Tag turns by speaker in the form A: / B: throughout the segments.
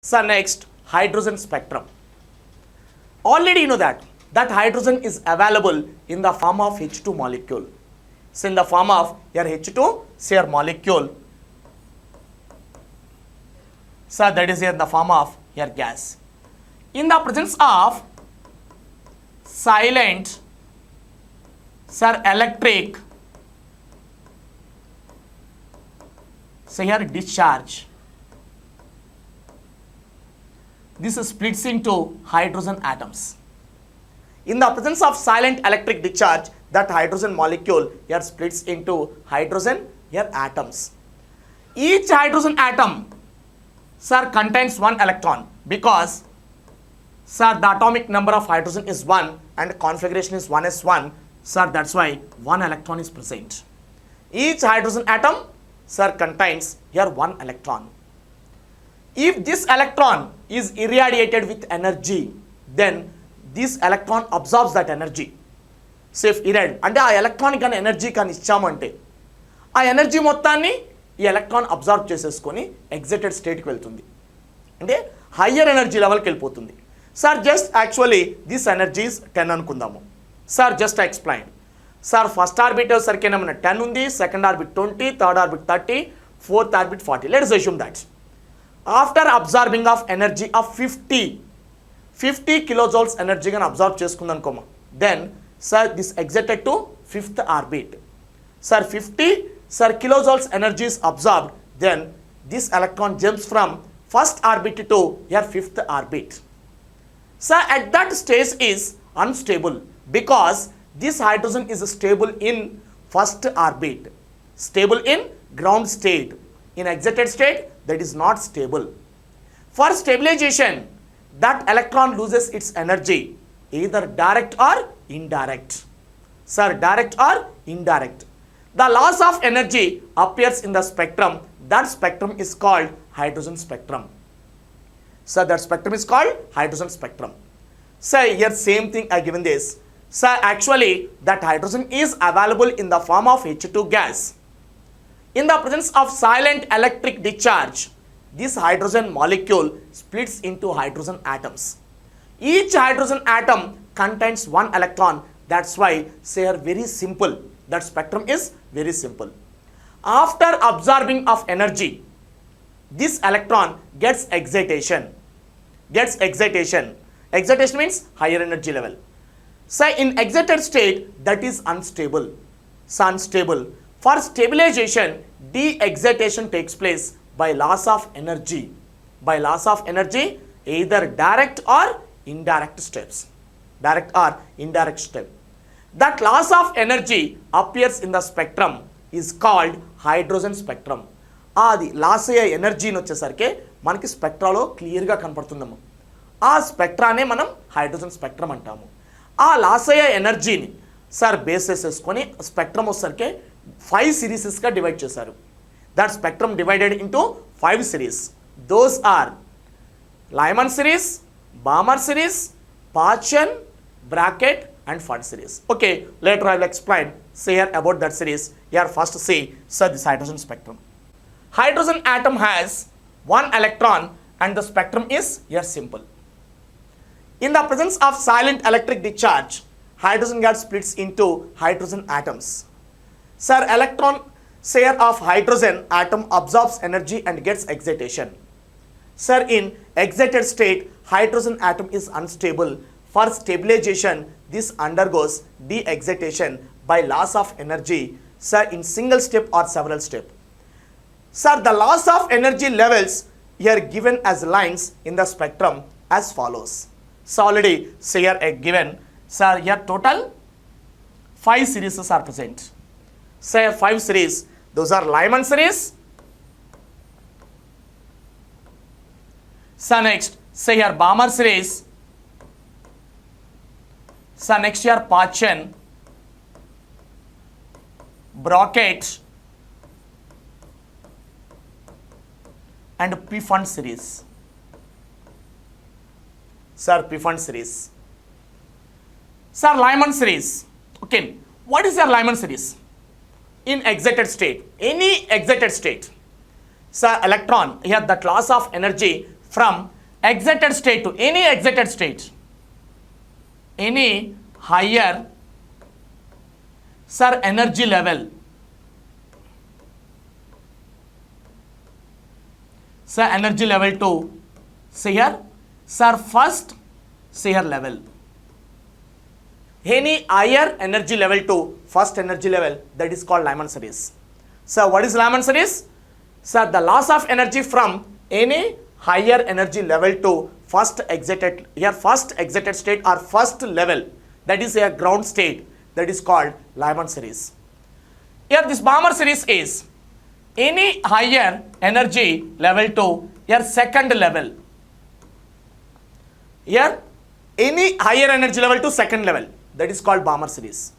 A: So next, hydrogen spectrum. Already you know that hydrogen is available in the form of H2 molecule. So in the form of your H2 say your molecule. So that is here in the form of your gas. In the presence of silent sir electric so here discharge, this splits into hydrogen atoms. In the presence of silent electric discharge, that hydrogen molecule here splits into hydrogen here atoms. Each hydrogen atom sir contains one electron because sir the atomic number of hydrogen is 1 and configuration is 1s1. Sir, that's why one electron is present. Each hydrogen atom sir contains here one electron. If this electron is irradiated with energy, then this electron absorbs that energy. So if irradiated అంటే ఆ electron కానీ energy కానీ ఇచ్చామంటే ఆ energy మొత్తాన్ని ఈ electron absorb చేసేసుకొని excited స్టేట్కి వెళ్తుంది, అంటే హయ్యర్ ఎనర్జీ లెవెల్కి వెళ్ళిపోతుంది. Sir just actually this energies 10 అనుకుందాము. Sir just explain. Sir first orbit సరికి ఏమన్నా 10 ఉంది, second orbit 20, third orbit 30, fourth orbit 40. Let's assume that after absorbing of energy of 50 kilojoules energy కానీ అబ్జార్బ్ చేసుకుంది అనుకోమా, then sir this excited to fifth orbit. Sir 50 sir kilojoules energy is absorbed, then this electron jumps from first orbit to your fifth orbit. Sir, at that stage is unstable because this hydrogen is stable in first orbit, stable in ground state. In excited state that is not stable. For stabilization, that electron loses its energy either direct or indirect. Sir, direct or indirect. The loss of energy appears in the spectrum. That spectrum is called hydrogen spectrum. So that spectrum is called hydrogen spectrum. So here same thing I given this. So actually that hydrogen is available in the form of H2 gas. In the presence of silent electric discharge, this hydrogen molecule splits into hydrogen atoms. Each hydrogen atom contains one electron. That's why say are very simple. That spectrum is very simple. After absorbing of energy, this electron gets excitation. Excitation means higher energy level. So in excited state that is unstable. So unstable. For stabilization, de-excitation takes place by loss of energy. By loss of energy, either direct or indirect steps. Direct or indirect step. That loss of energy appears in the spectrum is called hydrogen spectrum. అది loss అయ్యే ఎనర్జీని వచ్చేసరికి మనకి స్పెక్ట్రాలో క్లియర్గా కనపడుతుందమ్మ. ఆ స్పెక్ట్రానే మనం hydrogen spectrum అంటాము. ఆ లాస్ అయ్యే ఎనర్జీని సార్ బేస్ వేసేసుకొని స్పెక్ట్రమ్ వచ్చేసరికి 5 సిరీసెస్గా డివైడ్ చేశారు. That spectrum divided into 5 series. Those are Lyman series, Balmer series, Paschen, Brackett and Fund series. Okay, later I will explain say here about that series. Here first see sir this hydrogen spectrum. Hydrogen atom has one electron and the spectrum is here simple. In the presence of silent electric discharge, hydrogen gas splits into hydrogen atoms. Sir, electron share of hydrogen atom absorbs energy and gets excitation. Sir, in excited state, hydrogen atom is unstable. For stabilization, this undergoes de-excitation by loss of energy, sir, in single step or several step. Sir, the loss of energy levels here given as lines in the spectrum as follows. So already say here given, sir, here total 5 series are present. Say 5 series, those are Lyman series. So next, say here Balmer series. So next year Pachen, Brocket and P-Fund series. Sir, P-Fund series. Sir, Lyman series. Okay, what is your Lyman series? In excited state, any excited state. Sir, electron, here that loss of energy from excited state to any excited state, any higher, sir, energy level, sir, energy level to, say here, sir, first, say here, level. Any higher energy level to first energy level, that is called Lyman series. So what is Lyman series? Sir, the loss of energy from any higher energy level to first excited, here first excited state or first level, that is a ground state, that is called Lyman series. Here this Balmer series is any higher energy level to your second level. Here any higher energy level to second level, that is called Balmer series.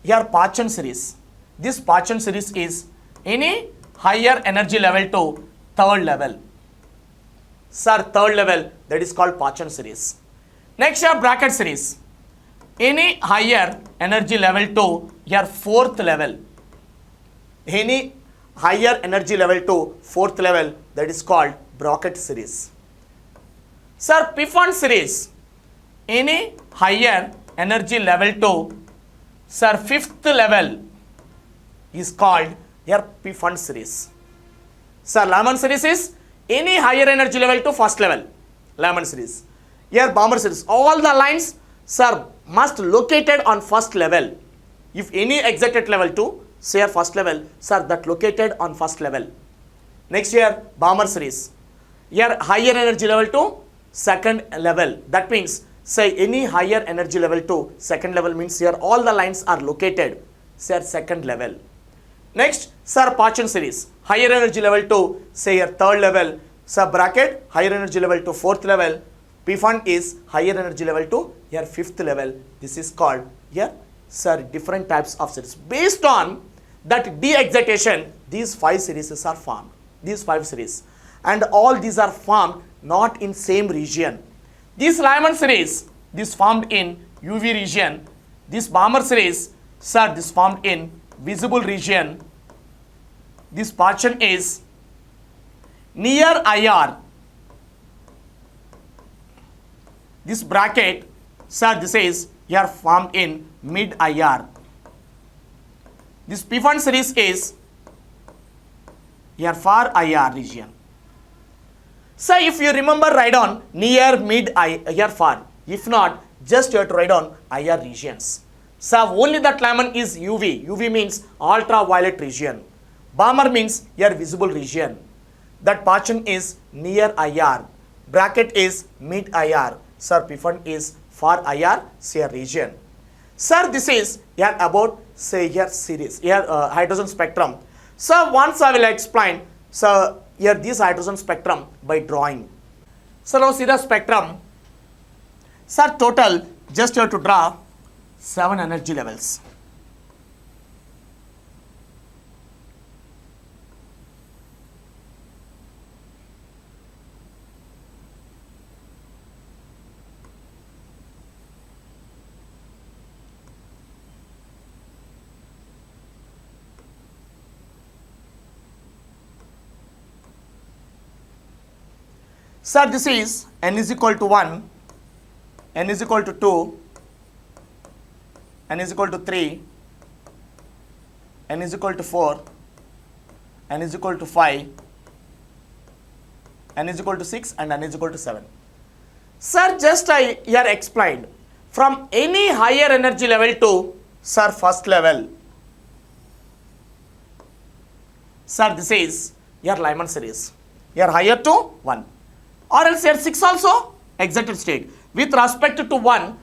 A: Here Parchan series. This Parchan series is any higher energy level to third level. Sir, third level, that is called Parchan series. Next here bracket series. Any higher energy level to your fourth level. Any higher energy level to fourth level, that is called bracket series. Sir, Pfund series. Any higher energy level to, sir, fifth level is called here Pfund series. Sir, Lyman series is any higher energy level to first level, Lyman series. Here Balmer series, all the lines, sir, must located on first level. If any excited level to, say here first level, sir, that located on first level. Next here Balmer series. Here higher energy level to second level. That means, say any higher energy level to second level means here all the lines are located, say second level. Next, sir, Parchan series. Higher energy level to, say here third level, sub bracket, higher energy level to fourth level. Pfund is higher energy level to here fifth level. This is called here, sir, different types of series. Based on that de-excitation, these 5 series are formed. These 5 series. And all these are formed not in same region. This Lyman series, this formed in UV region. This Balmer series, sir, this formed in visible region. This Parchan is near IR. This bracket, sir, this is here formed in mid IR. This Pfund series is here far IR region. So if you remember, write on near, mid, here far. If not, just you have to write on IR regions. So only that Lyman is UV. UV means ultraviolet region. Balmer means here visible region. That Parchan is near IR. Bracket is mid IR. Sir, Pfund is far IR, say region. Sir, this is here about, say here series, here hydrogen spectrum. So once I will explain, so here this hydrogen spectrum by drawing. So now see the spectrum. Sir, total just you have to draw 7 energy levels. Sir, this is n is equal to 1, n is equal to 2, n is equal to 3, n is equal to 4, n is equal to 5, n is equal to 6 and n is equal to 7. Sir, just I here explained from any higher energy level to, sir, first level. Sir, this is your Lyman series. Here higher to 1. Or else here 6 also excited state. With respect to 1,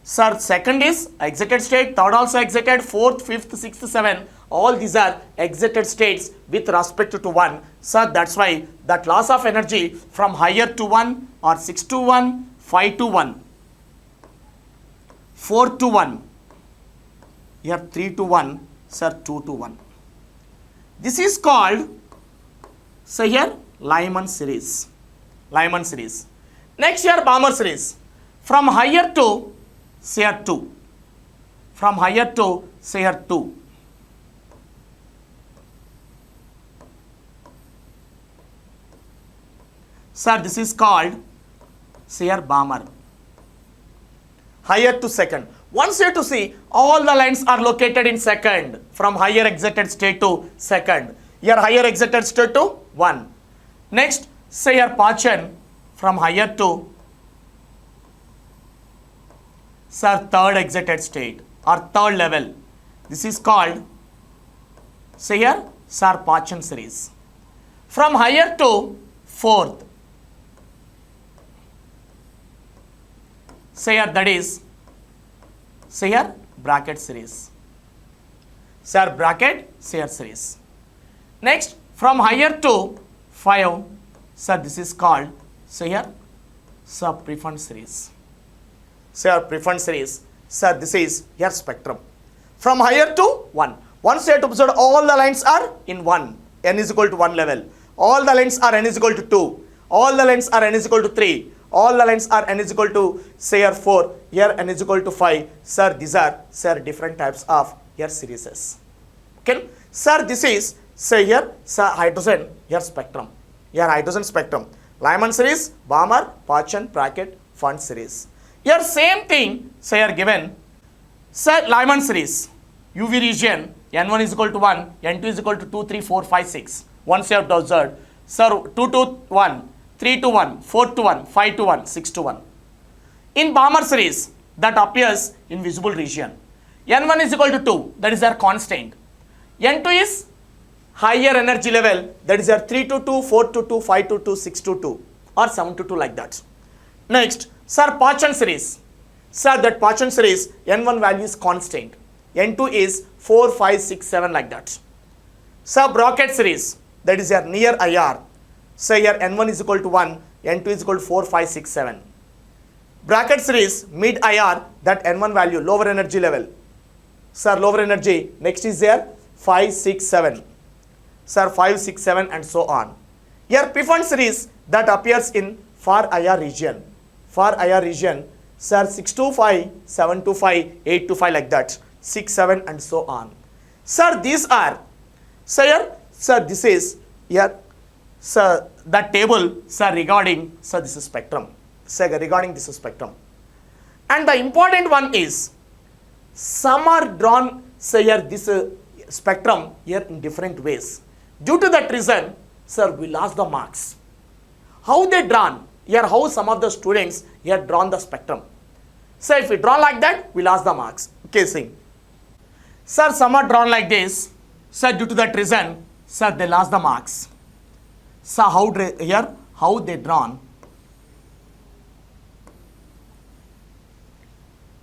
A: sir, second is excited state, third also excited, fourth, fifth, sixth, seventh, all these are excited states with respect to 1. Sir, that's why that loss of energy from higher to 1 or 6 to 1, 5 to 1, 4 to 1, here 3 to 1, sir, 2 to 1. This is called, say here, Lyman series. Lyman series. Next here Balmer series. From higher to, say here 2. From higher to, say here 2. Sir, this is called, say here, Balmer. Higher to second. Once you have to see, all the lines are located in second, from higher excited state to second. Here higher excited state to 1. Next, say here Pachan, from higher to, sir, third excited state or third level. This is called, say here, sir, Pachan series. From higher to fourth, say here, that is, say here, bracket series. Sir, bracket, say here, series. Next, from higher to 5, sir, this is called, say here, sir, prefund series. Sir, prefund series. Sir, this is your spectrum. From higher to 1. Once you have to observe, all the lines are in 1. N is equal to 1 level. All the lines are N is equal to 2. All the lines are N is equal to 3. All the lines are N is equal to, say here, 4. Here N is equal to 5. Sir, these are, sir, different types of your series. Okay. Sir, this is, say here, sir, hydrogen, your spectrum. Your hydrogen spectrum. Lyman series, Balmer, Pachan, bracket, Pfund series. Here same thing, say here given, sir, Lyman series, UV region, N1 is equal to 1, N2 is equal to 2, 3, 4, 5, 6. Once you have observed, sir, 2 to 1, 3 to 1, 4 to 1, 5 to 1, 6 to 1. In Balmer series, that appears in visible region. N1 is equal to 2, that is their constant. N2 is higher energy level, that is their 3 to 2, 4 to 2, 5 to 2, 6 to 2, or 7 to 2, like that. Next, sir, Pachan series. Sir, that Pachan series, N1 value is constant. N2 is 4, 5, 6, 7, like that. Sir, bracket series, that is your near IR. Say here N1 is equal to 1, N2 is equal to 4, 5, 6, 7. Bracket series, mid IR, that N1 value, lower energy level. Sir, lower energy, next is there 5, 6, 7. Sir, 5, 6, 7, and so on. Here prefund series, that appears in far IR region. Far IR region, sir, 6 to 5, 7 to 5, 8 to 5, like that. 6, 7, and so on. Sir, these are, sir, here, sir, this is here, sir, that table, sir, regarding, sir, this is spectrum. Sir, regarding this is spectrum. And the important one is, some are drawn, say here, this spectrum here in different ways. Due to that reason, sir, we lost the marks. How they drawn? Here, how some of the students here drawn the spectrum. So, if we draw like that, we lost the marks. Okay, see. Sir, some are drawn like this. Sir, due to that reason, sir, they lost the marks. So, how they drawn?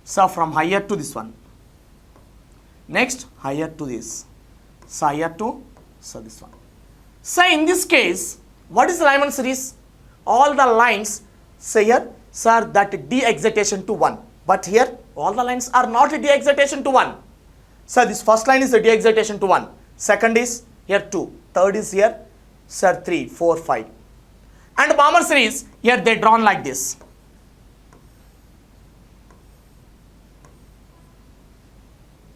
A: So, from higher to this one. Next, higher to this. So, higher to, so this one. So, in this case, what is the Lyman series? All the lines, say here, sir, that de-excitation to 1. But here, all the lines are not de-excitation to 1. Sir, this first line is the de-excitation to 1. Second is here 2. Third is here, sir, 3, 4, 5. And Balmer series, here they drawn like this.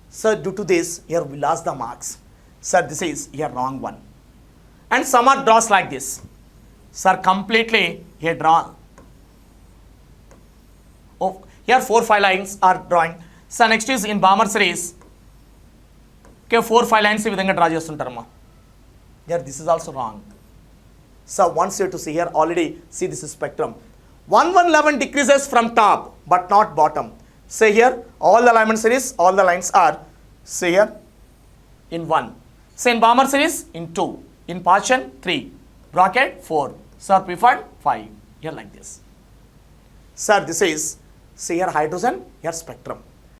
A: Sir, due to this, here we lost the marks. Sir, this is here wrong one. And some are draws like this. Sir, completely here drawn. Oh, here 4, 5 lines are drawing. So next is in Balmer series. Okay, 4, 5 lines ఈ విధంగా draw చేస్తుంటారమ్మా. Here this is also wrong. So once you have to see here, already see this is spectrum. 111 decreases from top but not bottom. Say here all the Lyman series, all the lines are, say here, in 1. Say in Balmer series, in 2. In Pachan, 3. Bracket, 4. Sir, prefund, 5. Here like this. Sir, this is, say here hydrogen, here spectrum.